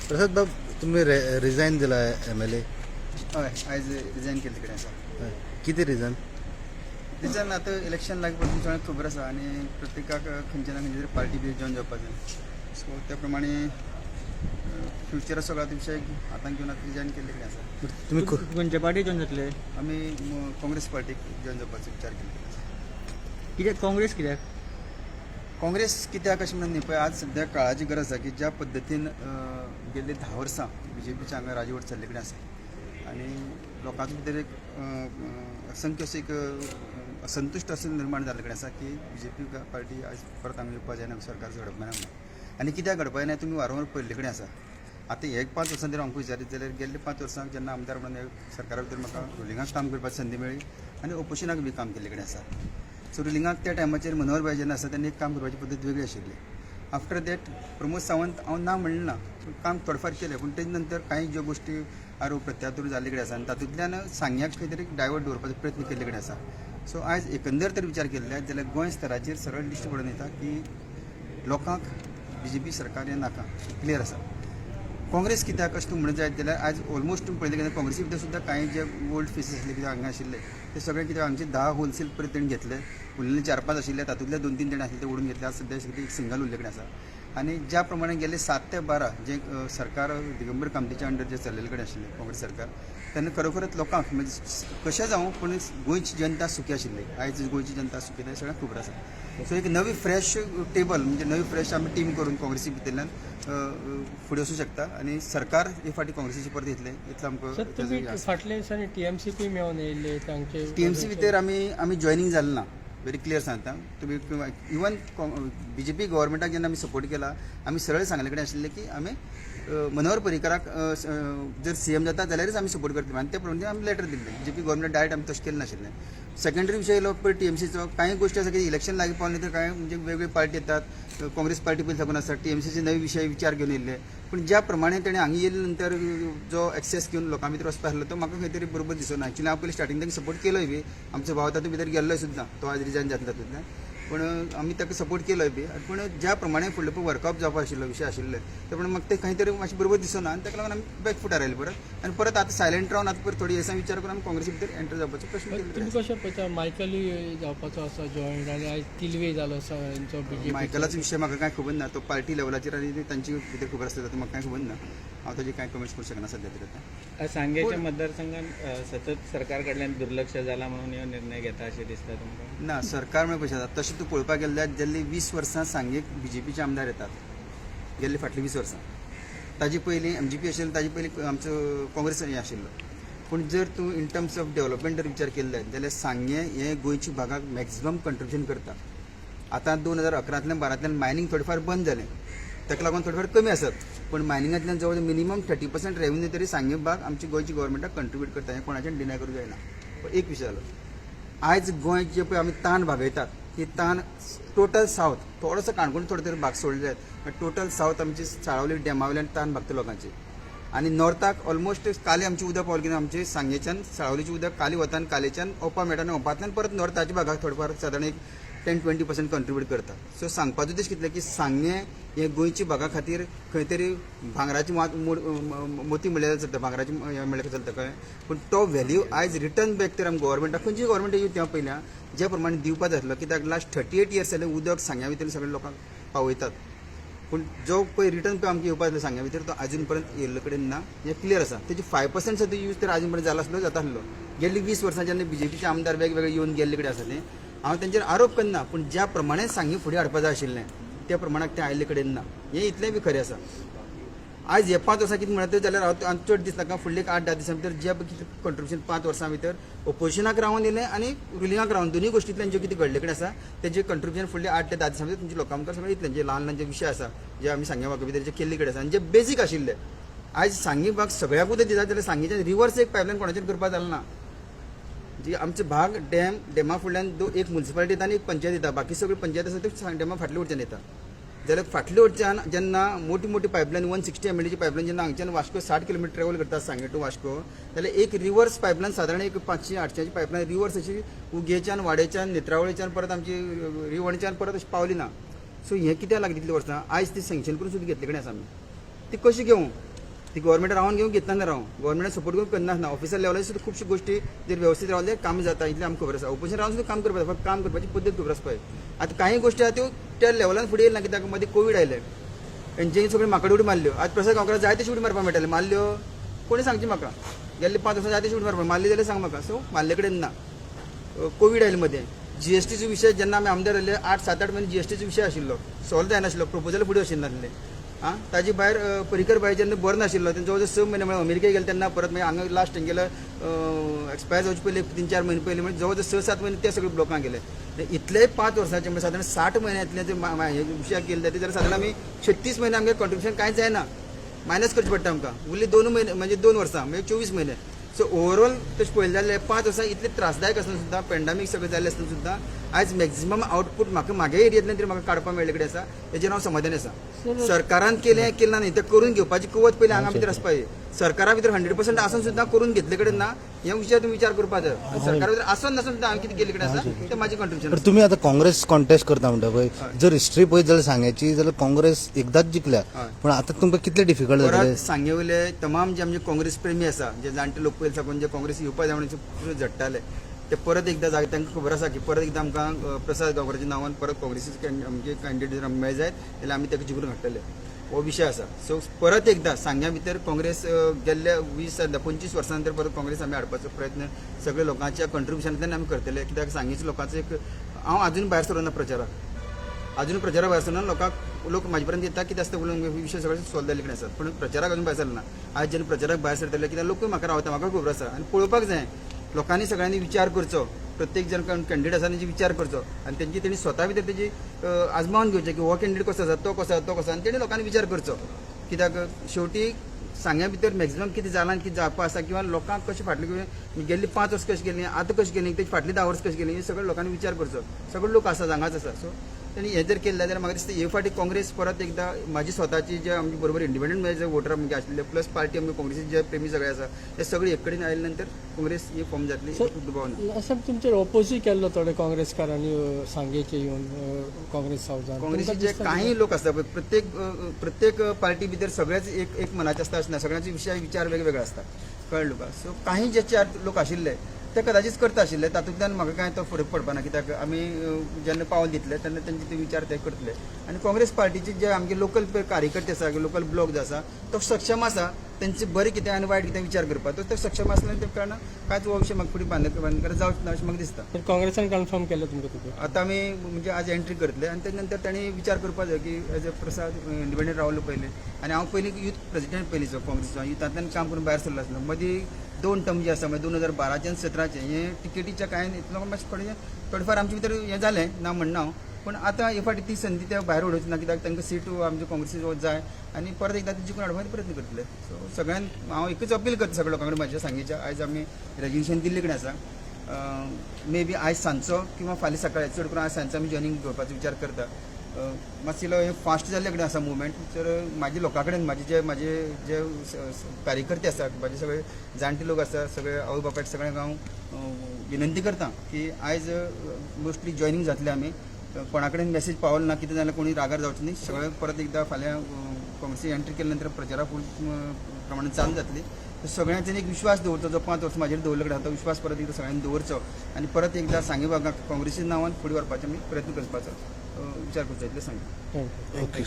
प्रसाद बाब, तुम्ही रिजायन दिला MLA. हय आयज रिजायन केले कडेन आसा. किती रिजन? रिजायन आतां इलेक्शन लागीं तुमच्या सगळ्यांक खबर आसा आनी प्रत्येकाक खंयच्या ना खंयच्या तरी पार्टी बी जॉइन जावपाक जाय. सो त्या प्रमाणे फ्युचर सगळा विशय हातांत घेवन आतां रिजायन केल्ले कडेन आसा. तुम्ही खंयच्या पार्टी जॉइन जातले? आमी काँग्रेस पार्टीक जॉइन जावपाचो विचार केल्लो आसा. कित्याक काँग्रेस कित्याक? काँग्रेस कित्याक अशें म्हणून न्ही पळय, आज सद्या काळाची गरज आसा की ज्या पद्दतीन गेल्ली 10 वर्सां BJPच्या हांगा राजवट चल्ले कडेन आसा आनी लोकांचे भितर एक असंख्य अशें एक असंतुश्ट असं निर्माण जाल्ले कडेन आसा की BJP पार्टी आयज परत हांगा येवपा जायना, सरकार घडपा म्हणून. आनी कित्याक घडपा जायना तुमी वारंवार पळयल्ले कडेन आसा. आतां एक 5 वर्सां जर हांव विचारीत जाल्यार गेल्ले 5 वर्सांक जेन्ना आमदार म्हणून सरकारा भितर म्हाका रुलिंगाक काम करपाची संदी मेळ्ळी आनी ओपोजिशनाक बी काम केल्ले कडेन आसा. सो रुलिंगाक त्या टायमाचेर मनोहर भाई जेन्ना आसा तेन्ना एक काम करपाची पद्दत वेगळी आशिल्ली. आफ्टर दॅट प्रमोद सावंत हांव ना म्हणलें ना, काम थोडंफार केलें, पूण तेजे नंतर कांय ज्यो गोश्टी आरोप प्रत्यारोप जाल्ले कडेन आसा आनी तातूंतल्यान सांग्याक खंय तरी डायवर्ट दवरपाचो प्रयत्न केल्ले कडेन आसा. सो आयज एकंदर तर विचार केल्ले जाल्यार गोंय स्तराचेर सरळ लिस्ट पडून येता की लोकांक BJP सरकार हें नाका, क्लियर आसा. काँग्रेस कित्याक अशें तूं म्हणत जायत जाल्यार आयज ऑलमोस्ट तुमी पळयलें की काँग्रेसी भितर सुद्दां कांय जे ओल्ड फेसीस आसले कितें हांगा आशिल्ले ते सगळे कितें आमचे 10 होलसेल परत तेणी घेतले. उरलेले 4-5 आशिल्ले तातूंतले 2-3 जाण आशिल्ले ते ओडून घेतले. आज सद्या एक सिंगल उरले कडेन आसा. आनी ज्या प्रमाणे गेले 7 ते 12 जे सरकार दिगंबर कामतीच्या अंडर जे चल्लेले कडेन आशिल्ले काँग्रेस सरकार, तेन्ना खरोखरच लोकांक म्हणजे कशें जावं पूण गोंयची जनता सुखी आशिल्ली. आयज गोंयची जनता सुखी तें सगळ्यांक खबर आसा. सो एक नवी फ्रेश टेबल म्हणजे नवी फ्रेश आमी टीम करून काँग्रेसी भितरल्यान फुडें वचूंक शकता आनी सरकार हे फाटी काँग्रेसीची परत येतले इतलें आमकां. फाटल्या दिसांनी TMC मेळून येयल्ले तांचे TMC भितर आमी जॉयनींग जालें ना. व्हेरी क्लियर सांगता तुमी. इवन BJP गव्हर्मेंटाक जेन्ना आमी सपोर्ट केला आमी सरळ सांगले कडेन आशिल्ले की आमी मनोहर पर्रीकाराक जर CM जाता जाल्यारच आमी सपोर्ट करतले आनी ते प्रमाणे आमी लेटर दिल्लें. BJP गव्हर्मेंट डायरेक्ट आमी तशें केलें नाशिल्लें. सेकंडरी विशय येयलो पळय TMCचो. कांय गोश्टी आसा की इलेक्शन लागीं पावले तर कांय म्हणजे वेगवेगळी पार्टी येतात. काँग्रेस पार्टी पयलीं साकून आसा, TMCचे नवे विशय विचार घेवन येयल्ले. पूण ज्या प्रमाणे तेणें हांगा येयले नंतर जो एक्सेस घेवन लोकां भितर वचपा आसलो तो म्हाका खंय तरी बरोबर दिसना. एक्चुली हांव पयलीं स्टार्टींग ताका सपोर्ट केलोय बी. आमचो भाव तातूंत भितर गेल्लोय सुद्दां, तो आज रिजायन जातलो तातूंतल्यान. पूण आमी ताका सपोर्ट केलोय बी. पूण ज्या प्रमाणे फुडले पळय वर्कआउट जावपा आशिल्लो विशय आशिल्ले ते प्रमाणे म्हाका ते खंय तरी मातशें बरोबर दिसना आनी ताका लागून आमी बॅकफुटार आयले परत. आनी परत आतां सायलेंट रावन आतां परत थोडी दिवसां विचार करून आमी काँग्रेसी भितर एंटर जावपाचो प्रश्न तुम्ही केल्लो. कशें पळयता मायकलूय जावपाचो आसा जॉयन आनी आयज तिलवे जालो आसा हेंचो BJP. मायकलाचो विशय म्हाका कांय खबर ना. तो पार्टी लेवलाचेर आनी तांची भितर खबर आसता तातूंत म्हाका कांय खबर ना. हांव ताजी कांय कमेंट्स करूंक शकना सद्या तरी आतां. सांगेच्या मतदारसंघात सतत सरकार कडल्यान दुर्लक्ष जाला म्हणून हो निर्णय घेता अशें दिसता तुमकां? ना, सरकार म्हणजे कशें जाता तशें तूं पळोवपाक गेल्यार गेल्ली 20 वर्सां सांगेक BJPचे आमदार येतात. गेल्ली फाटली 20 वर्सां. ताजी पयलीं MGP आशिल्लो, ताजी पयलीं आमचो काँग्रेस हें आशिल्लो. पूण जर तूं इन टर्म्स ऑफ डेव्हलपमेंट जर विचार केल्ले जाल्यार सांगे हे गोंयच्या भागाक मॅक्झिमम कंट्रिब्युशन करता. आतां 2011तल्यान 12तल्यान मायनींग थोडेफार बंद जालें, ताका लागून थोडेफार कमी आसात. पूण मायनिंगांतल्यान जवळ मिनिमम 30% रेव्हेन्यू तरी सांगे भाग आमची गोंयची गव्हर्मेंटाक कंट्रिब्यूट करता. हें कोणाचें डिनाय करूंक जायना. एक विशय जालो. आयज गोंय जे पळय आमी ताण भागयतात ही ताण टोटल सावथ, थोडोसो काणकोण थोडे तरी भाग सोडले आहेत, टोटल सावथ आमची साळावली डॅमा वयल्यान ताण भागता लोकांची. आनी नॉर्थाक ऑलमोस्ट काली आमची उदक पावली की आमचे सांगेच्यान साळावलीचें उदक काली वता आनी कालेच्यान ओपा मेळटा आनी ओपांतल्यान परत नॉर्थाच्या भागाक थोडेफार सादारण एक 10-20% कंट्रिब्यूट करता. सो सांगपाचो उद्देश कितले की सांगे हे गोंयच्या भागा खातीर खंय तरी भांगराची मोती म्हणल्यार चलता, भांगराची म्हणल्यार चलता कळ्ळें. पूण तो व्हॅल्यू आयज रिटर्न बॅक तर आमी गव्हर्मेंटाक खंयची गव्हर्मेंट येवं तेव्हा पयल्या ज्या प्रमाणे दिवपाक जाय आसलो. कित्याक लास्ट 38 इयर्स जालें उदक सांग्या भितर सगळ्या लोकांक पावयतात. पूण जो पळय रिटर्न पळय आमकां येवपाक जाय सांग्या भितर तो अजून पर्यंत येयल्लो कडेन ना. हें क्लियर आसा. तेजी 5% सुद्दां यूज तर अजून पर्यंत जाला आसलो जाता आसलो. गेल्ली 20 वर्सां जेन्ना BJPचे आमदार वेगवेगळे येवन गेल्ले कडेन आसा ते हांव तांचेर आरोप करना. पूण ज्या प्रमाणे सांगे फुडें हाडपा जाय आशिल्लें त्या प्रमाणाक ते आयिल्ले कडेन ना. हें इतलें बी खरें आसा. आयज हे 5 वर्सां कितें म्हणत जाल्यार हांव चड दीस नाका फुडले 8-10 दिसां भितर जे कितें कंट्रिब्युशन 5 वर्सां भितर ओपोजिशनाक रावन येयलें आनी रुलिंगाक रावन दोनूय गोश्टींतल्यान जे कितें घडले कडेन आसा तेजें कंट्रिब्युशन फुडले 8 ते 10 दिसां भितर तुमच्या लोकां मुखार सगळें इतलें जे ल्हान ल्हान जे विशय आसा जे आमी सांगे भागा भितर जे केल्ले कडेन आसा आनी जे बेजीक आशिल्ले. आयज सांगे भाग सगळ्याक उदक दिता जाल्यार सांगेच्या रिवर्स एक पायपलायन कोणाचेर करपाक जालें ना. जी आमचे भाग डॅमा फुडल्यान एक म्युनिसिपालिटी येता आनी एक पंचायत येता. बाकी सगळी पंचायत आसा त्यो डॅमा फाटल्या वटच्यान येता. जाल्यार फाटल्या वटच्यान जेन्ना मोठी मोठी पायपलायन 160 MLची पायपलायन जेन्ना हांगच्यान वास्को 60 किलोमिटर ट्रॅव्हल करता सांगे टू वास्को जाल्यार एक रिवर्स पायपलायन सादारण एक 500-800ची पायपलायन रिवर्स अशी उगेच्यान वाडेच्यान नेत्रावळेच्यान परत आमची रिवणच्यान परत अशी पावली ना. सो हें कित्याक लागली तितली वर्सां आयज ती सँक्शन करून सुद्दां घेतले कडेन आसा आमी. ती कशी घेवं ती गव्हर्मेंट रावन घेऊन घेतना ना राव गव्हर्मेंट सपोर्ट करून करना ना ऑफिसर लेवलार सुद्धा खूपशी गोष्टी जर व्यवस्थित रावले काम जाता इतले आमकां खबर आसा ऑपोजिशन रावन सुद्धा काम करपाक फक्त काम करपाची पद्दत खबर आसपाय आता काही गोष्टी आहा त्यो त्या लेवलान फुडें येयला ना कित्याक मध्ये कोविड आयले तेंच्यांनी सगळ्यो म्हाका उडी मारल्यो आज प्रसाद गांवकाराक जाय तशी उडी मारपाक मेळटाले मारल्यो कोणी सांगची म्हाका गेल्ले 5 वर्सां जाय तशी उडी मारपाक मारली जाल्यार सांग म्हाका सो मारले कडेन ना कोविड आयले मध्ये जीएसटीचो विषय जेन्ना आमी आमदार जाल्ले 8-7 म्हयने जीएसटीचो विषय आशिल्लो सॉल्व जायनाशिल्लो प्रपोजल फुडें आशिल्ले ताजे भायर पर्रीकर बाय जेन्ना बरो नाशिल्लो तेंचो जवळ 6 म्हयने म्हळ्यार अमेरिकेक गेले तेन्ना परत मागीर हांगा लास्ट तेंगेलो एक्सपायर जावचे पयलीं 3-4 म्हयने पयलीं म्हणजे जवळ 6-7 म्हयने ते सगळे ब्लॉकां गेले इतले 5 वर्सांचे म्हणजे सादारण 60 म्हयन्यांतले जे विशयाक गेले ते जाल्यार सादारण आमी 36 म्हयने आमगे कॉन्ट्रिब्युशन कांयच जायना मायनस करचें पडटा आमकां उरली 2 म्हयने म्हणजे 2 वर्सां म्हणजे 24 म्हयने सो ओवरऑल तशें पळयलें जाल्यार 5 वर्सां इतले त्रासदायक आसतना सुद्दां पॅन्डेमीक सगळें जाल्लें आसतना सुद्दां आयज मॅक्झिमम आउटपूट म्हागे एरियांतल्यान तरी म्हाका काडपाक मेळ्ळे कडेन आसा हेजेर हांव समाधानी आसा सरकारान केलें केलें ना ते करून घेवपाची कुवत पयलीं हांगा भितर आसपा जाय सरकारा भितर 100% आसून सुद्दां करून घेतले कडेन ना हे विशय तुमी विचार करपाक जाय सरकारा भितर आसून नासून सुद्दां हांवें कितें केले कडेन आसा तें म्हाजें कॉन्ट्रिब्युशन पण तुम्ही आता काँग्रेस कॉन्टेस्ट करता म्हणटा पळय जर हिस्ट्री पळयत जाल्यार सांग्याची जाल्यार काँग्रेस एकदाच जिखल्या पण आता तुमकां कितले डिफिकल्ट जाले परत सांगे वयले तमाम जे आमचे काँग्रेस प्रेमी आसा जे जाणटे लोक पयलीं साकून जे काँग्रेस येवपा जाय म्हणून झडटाले ते परत एकदां जागे तांकां खबर आसा की परत एकदां आमकां प्रसाद गांवकाराच्या नांवान परत काँग्रेसीचे आमचे कॅन्डिडेट मेळ जायत जाल्यार आमी ताका जिखून हाडटले हो विशय आसा सो परत एकदां सांग्या भितर काँग्रेस गेल्ल्या 20-25 वर्सां नंतर परत काँग्रेस आमी हाडपाचो प्रयत्न सगळे लोकांच्या कॉन्ट्रिब्युशनांतल्यान आमी करतले कित्याक सांगेच्या लोकांचो एक हांव आजून भायर सरना प्रचाराक अजून प्रचाराक भायर सरना लोक म्हाजे पर्यंत येता कितें आसता उलोवंक विशय सगळे सॉल्व जाल्ले कडेन आसात पण प्रचाराक अजून भायर सरना आज जेन्ना प्रचाराक भायर सरतले कित्याक लोक म्हाका रावता म्हाका खबर आसा आनी पळोवपाक जाय लोकांनी सगळ्यांनी विचार करचो प्रत्येक जण कॅन्डिडेट आसा तेंची विचार करचो आनी तेंची तेणी स्वता भितर तेजी आजमावन घेवचें की हो कॅन्डिडेट कसो आसा तो कसो आनी तेणी लोकांनी विचार करचो कित्याक शेवटी सांग्या भितर मॅक्झिमम कितें जालां आनी कितें जावपा आसा किंवा लोकांक कशें फाटली गेल्ली 5 वर्स कशी गेली आतां कशी गेली तेजी फाटली 10 वर्स कशी गेली हे सगळे लोकांनी विचार करचो सगळे लोक आसा हांगाच आसा सो तेणी हें जर केलें जाल्यार म्हाका दिसता हे फाटी काँग्रेस परत एकदां म्हाजी स्वताची जे आमचे बरोबर इंडिपेंडंट जे वोटर आमगे आशिल्ले प्लस पार्टी आमगे काँग्रेसीचे जे प्रेमी सगळे आसा ते सगळे एक कडेन आयले नंतर काँग्रेस ही फॉर्म जातली दुबाव ना असं तुमचेर ऑपोजीट केल्लो थोडे काँग्रेसकारांनी सांगेचे येवन काँग्रेस हावजान काँग्रेसीचे काही लोक आसता प्रत्येक पार्टी भितर सगळेच एक मनाचे आसता अशें ना सगळ्यांचे विचार वेगवेगळे आसता कळ्ळें तुका सो काही जे 4 लोक आशिल्ले ते कदाचित करता आशिल्ले तातूंतल्यान म्हाका कांय तो फरक पडपाना कित्याक आमी जेन्ना पावल दितले तेन्ना तेंचे ते विचार ते करतले आनी काँग्रेस पार्टीचे जे आमगे लोकल कार्यकर्ते आसा लोकल ब्लॉक जो आसा तो सक्षम आसा तेंचे बरें कितें आनी वायट कितें विचार करपाक तो सक्षम आसल्यान ते कारण कांयच हो विशय म्हाका फुडें बांदकर जावचो ना अशें म्हाका दिसता तर काँग्रेसान कन्फर्म केलं तुमकां तुका आतां आमी म्हणजे आज एंट्री करतले आनी तेजे नंतर तांणी विचार करपाक जाय की एज अ प्रसाद इंडिपेंडंट रावलो पयलीं आनी हांव पयलीं युथ प्रेसिडेंट पयलींचो काँग्रेसचो युथांतल्यान काम करून भायर सरलो आसलो मदीं 2 टर्म जे आसा म्हणजे 2012 आनी 17 हे टिकेटीच्या कांय लोकांक मातशें थोडेफार आमचे भितर हें जालें ना म्हणना हांव पण आतां हे फाटी ती संदी त्या भायर उडोवची ना कित्याक तांकां सीट आमच्या काँग्रेसीचो जाय आनी परत एकदां ती जिखून हाडपाचो प्रयत्न करतले सो सगळ्यांक हांव एकूच अपील करता सगळ्या लोकां कडेन म्हाज्या सांगेच्या आयज आमी रेजिग्नेशन दिल्ले कडेन आसा मे बी आयज सांजचो किंवा फाल्यां सकाळी चड करून आयज सांजचो आमी जॉयनींग घेवपाचो विचार करता मातशें हे फास्ट जाल्ले कडेन आसा मुवमेंट तर म्हाजे लोकां कडेन म्हाजे जे कार्यकर्ते आसात म्हाजे सगळे जाणटे लोक आसा सगळे आवय बापायक सगळ्यांक हांव विनंती करता की आयज मोस्टली जॉयनींग जातले आमी कोणा कडेन मेसेज पावल ना कितें जाल्यार कोणी रागार जावचें न्ही सगळे परत एकदां फाल्यां काँग्रेसी एंट्री केले नंतर प्रचारा प्रमाणे चालू जातली सगळ्यांचेर एक विश्वास दवरचो जो 5 वर्सां म्हाजेर दवरलो कडेन तो विश्वास परत एकदां सगळ्यांनी दवरचो आनी परत एकदां सांगे भागाक काँग्रेसी नांवान फुडें व्हरपाचो आमी प्रयत्न करपाचो विचार करचो इतलें सांगता ओके